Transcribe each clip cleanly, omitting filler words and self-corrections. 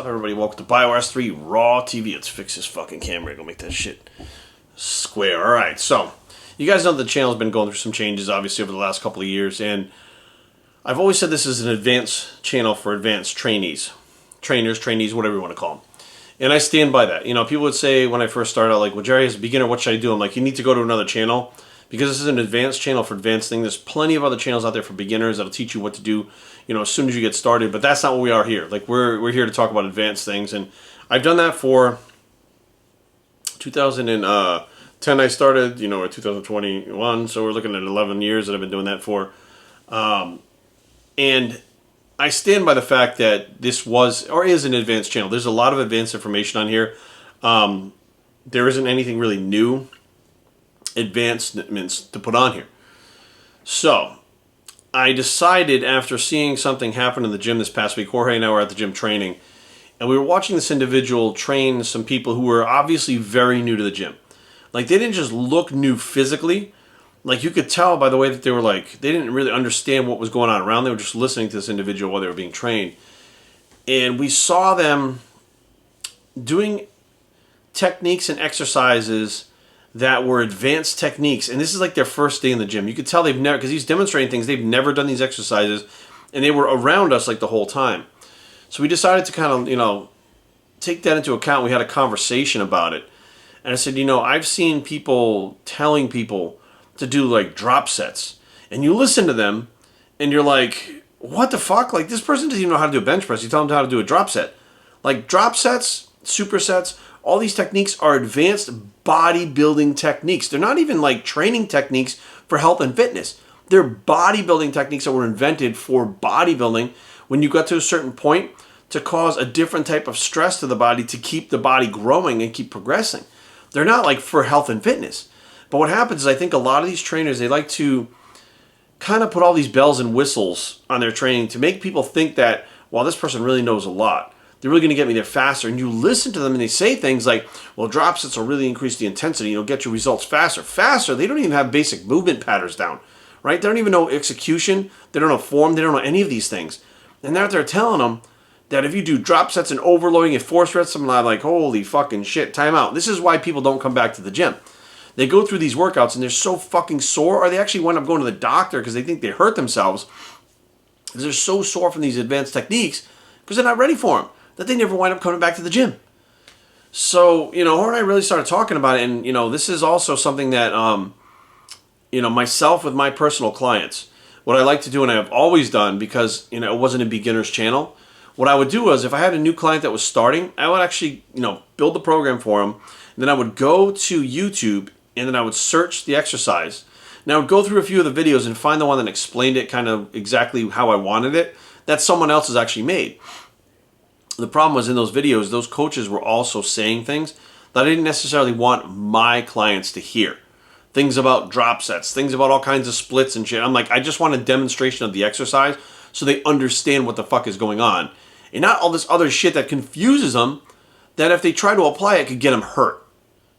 everybody? Welcome to BioWareS 3 Raw TV. Let's fix this fucking camera. Go make that shit square. Alright, so you guys know the channel's been going through some changes, obviously, over the last couple of years, and I've always said this is an advanced channel for advanced trainees. Trainers, trainees, whatever you want to call them. And I stand by that. You know, people would say when I first started out, like, well, Jerry, as a beginner, what should I do? I'm like, you need to go to another channel, because this is an advanced channel for advanced things. There's plenty of other channels out there for beginners that'll teach you what to do, you know, as soon as you get started. But that's not what we are here. Like, we're here to talk about advanced things. And I've done that for 2010 I started, you know, or 2021. So we're looking at 11 years that I've been doing that for. And I stand by the fact that this was, or is, an advanced channel. There's a lot of advanced information on here. There isn't anything really new advancements to put on here. So I decided, after seeing something happen in the gym this past week, Jorge and I were at the gym training, and we were watching this individual train some people who were obviously very new to the gym. Like, they didn't just look new physically. Like, you could tell by the way that they were, like, they didn't really understand what was going on around. They were just listening to this individual while they were being trained. And we saw them doing techniques and exercises that were advanced techniques. And this is like their first day in the gym. You could tell they've never, because he's demonstrating things, they've never done these exercises. And they were around us, like, the whole time. So we decided to kind of, you know, take that into account. We had a conversation about it. And I said, you know, I've seen people telling people to do, like, drop sets, and you listen to them and you're like, what the fuck? Like, this person doesn't even know how to do a bench press. You tell them how to do a drop set. Like, drop sets, supersets, all these techniques are advanced bodybuilding techniques. They're not even like training techniques for health and fitness. They're bodybuilding techniques that were invented for bodybuilding when you got to a certain point to cause a different type of stress to the body to keep the body growing and keep progressing. They're not like for health and fitness. But what happens is, I think a lot of these trainers, they like to kind of put all these bells and whistles on their training to make people think that, well, this person really knows a lot. They're really going to get me there faster. And you listen to them and they say things like, well, drop sets will really increase the intensity. You'll get your results faster. Faster? They don't even have basic movement patterns down, right? They don't even know execution. They don't know form. They don't know any of these things. And they're out there telling them that if you do drop sets and overloading and force reps, I'm like, holy fucking shit, time out. This is why people don't come back to the gym. They go through these workouts and they're so fucking sore, or they actually wind up going to the doctor because they think they hurt themselves because they're so sore from these advanced techniques because they're not ready for them, that they never wind up coming back to the gym. So, you know, her and I really started talking about it, and, you know, this is also something that, you know, myself with my personal clients, what I like to do, and I've always done, because, you know, it wasn't a beginner's channel, what I would do was, if I had a new client that was starting, I would actually, you know, build the program for them, and then I would go to YouTube, and then I would search the exercise. And I would go through a few of the videos and find the one that explained it kind of exactly how I wanted it, that someone else has actually made. The problem was, in those videos, those coaches were also saying things that I didn't necessarily want my clients to hear. Things about drop sets, things about all kinds of splits and shit. I'm like, I just want a demonstration of the exercise so they understand what the fuck is going on. And not all this other shit that confuses them, that if they try to apply it could get them hurt.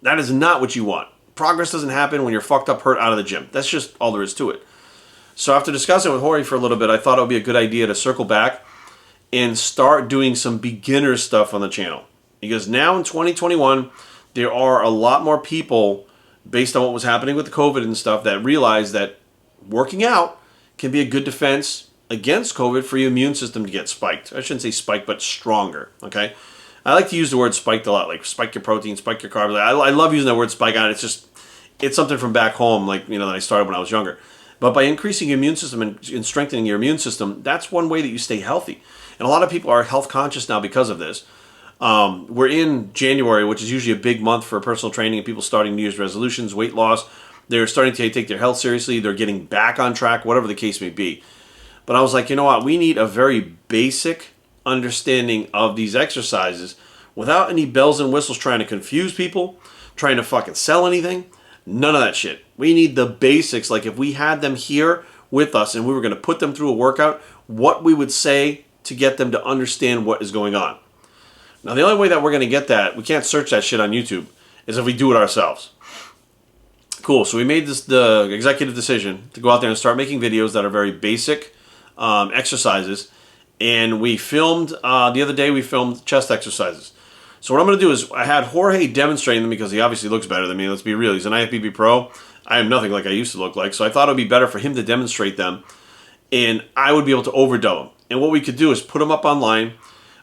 That is not what you want. Progress doesn't happen when you're fucked up, hurt, out of the gym. That's just all there is to it. So after discussing with Jorge for a little bit, I thought it would be a good idea to circle back and start doing some beginner stuff on the channel. Because now in 2021, there are a lot more people, based on what was happening with the COVID and stuff, that realize that working out can be a good defense against COVID for your immune system to get spiked. I shouldn't say spiked, but stronger, okay? I like to use the word spiked a lot, like spike your protein, spike your carbs. I love using that word spike on it. It's something from back home, like, you know, that I started when I was younger. But by increasing your immune system and strengthening your immune system, that's one way that you stay healthy. And a lot of people are health conscious now because of this. We're in January, which is usually a big month for personal training and people starting New Year's resolutions, weight loss. They're starting to take their health seriously. They're getting back on track, whatever the case may be. But I was like, you know what? We need a very basic understanding of these exercises without any bells and whistles trying to confuse people, trying to fucking sell anything. None of that shit. We need the basics. Like, if we had them here with us and we were going to put them through a workout, what we would say to get them to understand what is going on. Now, the only way that we're going to get that, we can't search that shit on YouTube, is if we do it ourselves. Cool. So we made the executive decision to go out there and start making videos that are very basic exercises And we filmed, the other day we filmed chest exercises. So what I'm going to do is, I had Jorge demonstrating them because he obviously looks better than me. Let's be real. He's an IFBB pro. I am nothing like I used to look like. So I thought it would be better for him to demonstrate them. And I would be able to overdub them. And what we could do is put them up online.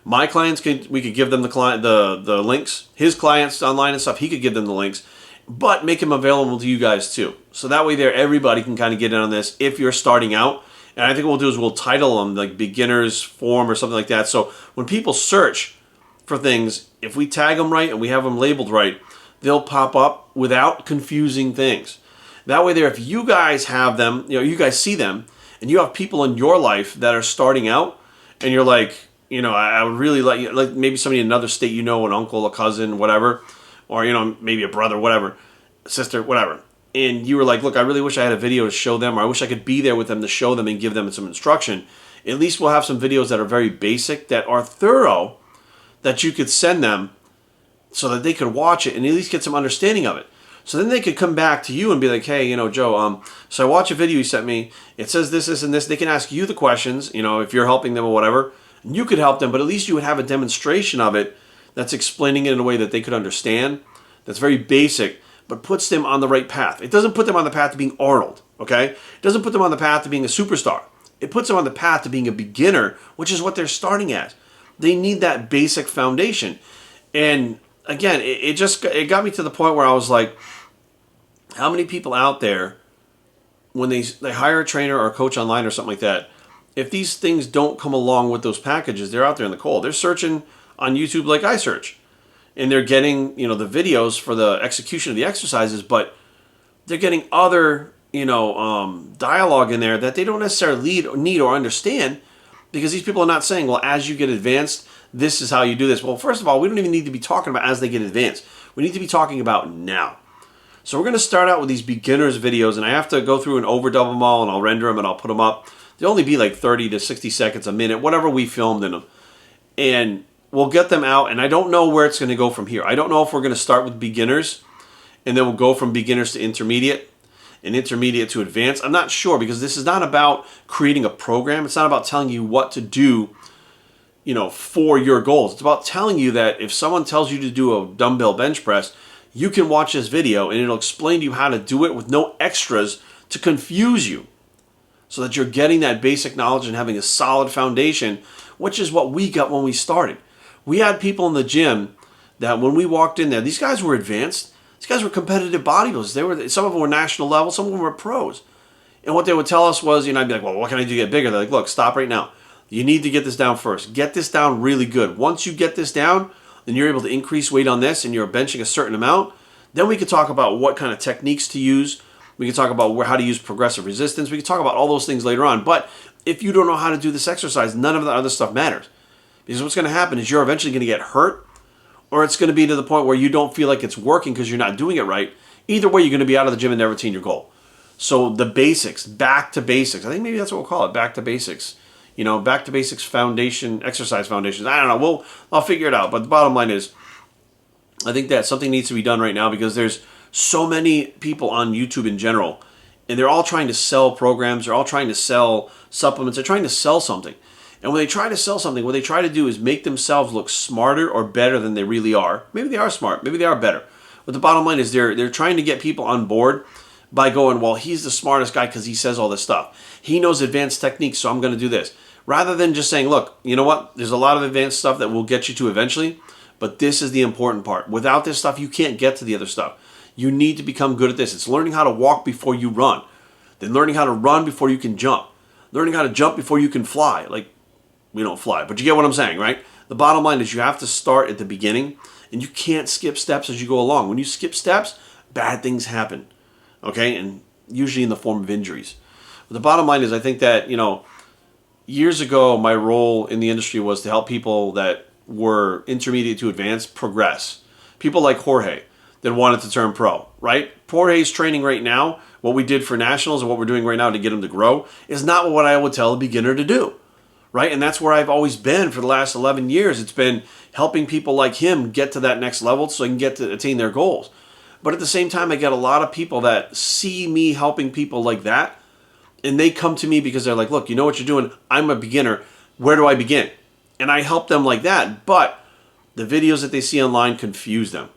My clients, we could give them the links. His clients online and stuff, he could give them the links. But make them available to you guys too. So that way there, everybody can kind of get in on this if you're starting out. And I think what we'll do is we'll title them like beginner's form or something like that. So when people search for things, if we tag them right and we have them labeled right, they'll pop up without confusing things. That way there, if you guys have them, you guys see them, and you have people in your life that are starting out, and you're like, I would really like maybe somebody in another state, an uncle, a cousin, whatever, or, maybe a brother, whatever, a sister, whatever. And you were like, look, I really wish I had a video to show them, or I wish I could be there with them to show them and give them some instruction. At least we'll have some videos that are very basic, that are thorough, that you could send them so that they could watch it and at least get some understanding of it. So then they could come back to you and be like, hey, Joe, so I watched a video you sent me. It says this, this, and this. They can ask you the questions, if you're helping them or whatever. And you could help them, but at least you would have a demonstration of it that's explaining it in a way that they could understand, that's very basic, but puts them on the right path. It doesn't put them on the path to being Arnold, okay? It doesn't put them on the path to being a superstar. It puts them on the path to being a beginner, which is what they're starting at. They need that basic foundation. And again, it got me to the point where I was like, how many people out there, when they hire a trainer or a coach online or something like that, if these things don't come along with those packages, they're out there in the cold. They're searching on YouTube like I search. And they're getting, the videos for the execution of the exercises, but they're getting other, dialogue in there that they don't necessarily need or understand, because these people are not saying, well, as you get advanced, this is how you do this. Well, first of all, we don't even need to be talking about as they get advanced. We need to be talking about now. So we're going to start out with these beginners videos, and I have to go through and overdub them all, and I'll render them and I'll put them up. They'll only be like 30 to 60 seconds, a minute, whatever we filmed in them. And we'll get them out, and I don't know where it's going to go from here. I don't know if we're going to start with beginners, and then we'll go from beginners to intermediate, and intermediate to advanced. I'm not sure, because this is not about creating a program. It's not about telling you what to do, for your goals. It's about telling you that if someone tells you to do a dumbbell bench press, you can watch this video, and it'll explain to you how to do it with no extras to confuse you, so that you're getting that basic knowledge and having a solid foundation, which is what we got when we started. We had people in the gym that when we walked in there, these guys were advanced. These guys were competitive bodybuilders. Some of them were national level, some of them were pros. And what they would tell us was, I'd be like, well, what can I do to get bigger? They're like, look, stop right now. You need to get this down first. Get this down really good. Once you get this down, then you're able to increase weight on this and you're benching a certain amount. Then we could talk about what kind of techniques to use. We can talk about how to use progressive resistance. We can talk about all those things later on. But if you don't know how to do this exercise, none of the other stuff matters. Because what's going to happen is you're eventually going to get hurt, or it's going to be to the point where you don't feel like it's working because you're not doing it right. Either way, you're going to be out of the gym and never attain your goal. So the basics, back to basics. I think maybe that's what we'll call it, back to basics. Back to basics foundation, exercise foundations. I don't know. I'll figure it out. But the bottom line is, I think that something needs to be done right now, because there's so many people on YouTube in general, and they're all trying to sell programs. They're all trying to sell supplements. They're trying to sell something. And when they try to sell something, what they try to do is make themselves look smarter or better than they really are. Maybe they are smart. Maybe they are better. But the bottom line is they're trying to get people on board by going, well, he's the smartest guy because he says all this stuff. He knows advanced techniques, so I'm going to do this. Rather than just saying, look, you know what? There's a lot of advanced stuff that will get you to eventually, but this is the important part. Without this stuff, you can't get to the other stuff. You need to become good at this. It's learning how to walk before you run. Then learning how to run before you can jump. Learning how to jump before you can fly. Like, we don't fly, but you get what I'm saying, right? The bottom line is you have to start at the beginning, and you can't skip steps as you go along. When you skip steps, bad things happen, okay? And usually in the form of injuries. But the bottom line is, I think that, years ago, my role in the industry was to help people that were intermediate to advanced progress. People like Jorge that wanted to turn pro, right? Jorge's training right now, what we did for nationals and what we're doing right now to get him to grow, is not what I would tell a beginner to do, right? And that's where I've always been for the last 11 years. It's been helping people like him get to that next level so they can get to attain their goals. But at the same time, I get a lot of people that see me helping people like that, and they come to me because they're like, look, you know what you're doing? I'm a beginner. where do I begin? And I help them like that, but the videos that they see online confuse them.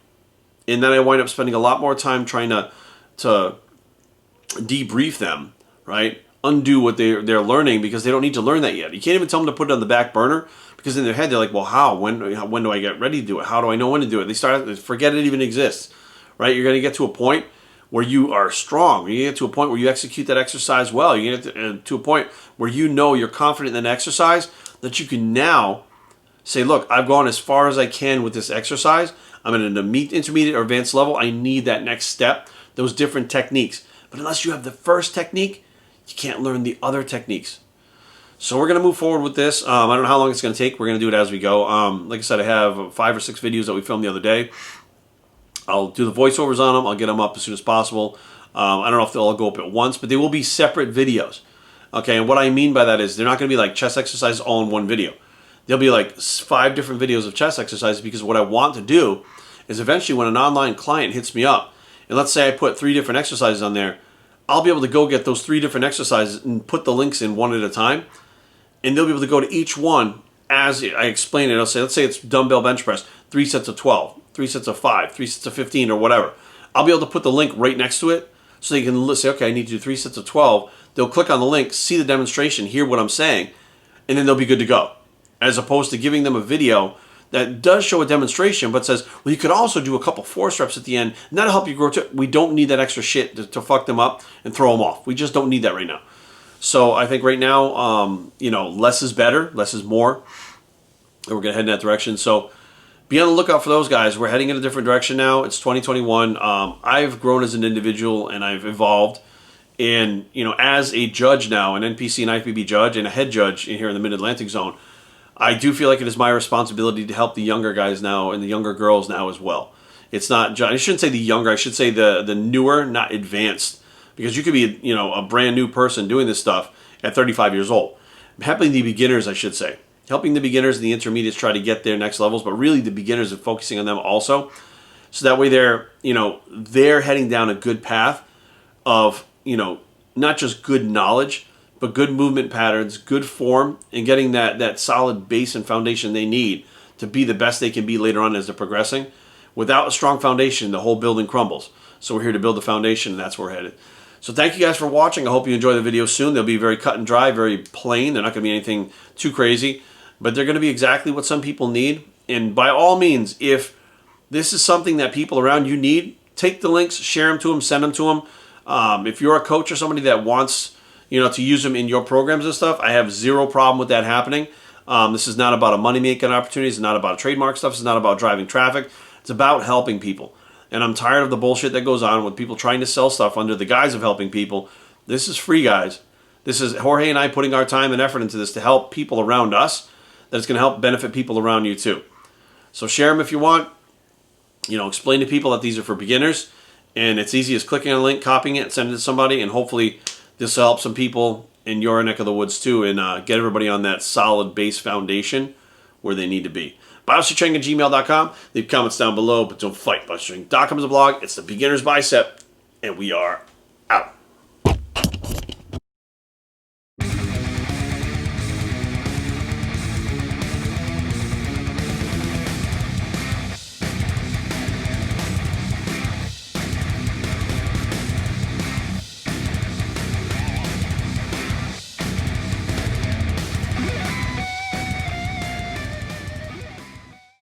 And then I wind up spending a lot more time trying to debrief them, right? Undo what they're learning, because they don't need to learn that yet. You can't even tell them to put it on the back burner, because in their head they're like, well, how? When do I get ready to do it? How do I know when to do it? They forget it even exists, right? You're going to get to a point where you are strong. You get to a point where you execute that exercise well. You get to a point where you know you're confident in that exercise, that you can now say, look, I've gone as far as I can with this exercise. I'm at an intermediate or advanced level. I need that next step, those different techniques. But unless you have the first technique, you can't learn the other techniques. So we're going to move forward with this. I don't know how long it's going to take. We're going to do it as we go. Like I said, I have 5 or 6 videos that we filmed the other day. I'll do the voiceovers on them. I'll get them up as soon as possible. I don't know if they'll all go up at once, but they will be separate videos. Okay, and what I mean by that is they're not going to be like chest exercises all in one video. There'll be like 5 different videos of chest exercises, because what I want to do is eventually when an online client hits me up, and let's say I put 3 different exercises on there, I'll be able to go get those 3 different exercises and put the links in one at a time, and they'll be able to go to each one as I explain it. I'll say, let's say it's dumbbell bench press, 3 sets of 12, 3 sets of 5, 3 sets of 15, or whatever. I'll be able to put the link right next to it, so they can say, okay, I need to do 3 sets of 12. They'll click on the link, see the demonstration, hear what I'm saying, and then they'll be good to go. As opposed to giving them a video that does show a demonstration, but says, well, you could also do a couple force reps at the end, and that'll help you grow too. We don't need that extra shit to fuck them up and throw them off. We just don't need that right now. So I think right now, less is better, less is more, and we're going to head in that direction. So be on the lookout for those guys. We're heading in a different direction now. It's 2021. I've grown as an individual, and I've evolved. And, as a judge now, an NPC and IFBB judge, and a head judge here in the Mid-Atlantic zone, I do feel like it is my responsibility to help the younger guys now and the younger girls now as well. It's not, I shouldn't say the younger, I should say the newer, not advanced. Because you could be, a brand new person doing this stuff at 35 years old. I'm helping the beginners, I should say. Helping the beginners and the intermediates try to get their next levels, but really the beginners and focusing on them also. So that way they're heading down a good path of, not just good knowledge, but good movement patterns, good form, and getting that solid base and foundation they need to be the best they can be later on as they're progressing. Without a strong foundation, the whole building crumbles. So we're here to build the foundation, and that's where we're headed. So thank you guys for watching. I hope you enjoy the video soon. They'll be very cut and dry, very plain. They're not going to be anything too crazy, but they're going to be exactly what some people need. And by all means, if this is something that people around you need, take the links, share them to them, send them to them. If you're a coach or somebody that wants to use them in your programs and stuff, I have zero problem with that happening. This is not about a money-making opportunity. It's not about trademark stuff. It's not about driving traffic. It's about helping people. And I'm tired of the bullshit that goes on with people trying to sell stuff under the guise of helping people. This is free, guys. This is Jorge and I putting our time and effort into this to help people around us. That's going to help benefit people around you too. So share them if you want. Explain to people that these are for beginners. And it's easy as clicking on a link, copying it, sending it to somebody, and hopefully this will help some people in your neck of the woods too, and get everybody on that solid base foundation where they need to be. BioStrength@gmail.com. Leave comments down below, but don't fight. BioStrength.com is a blog. It's the beginner's bicep, and we are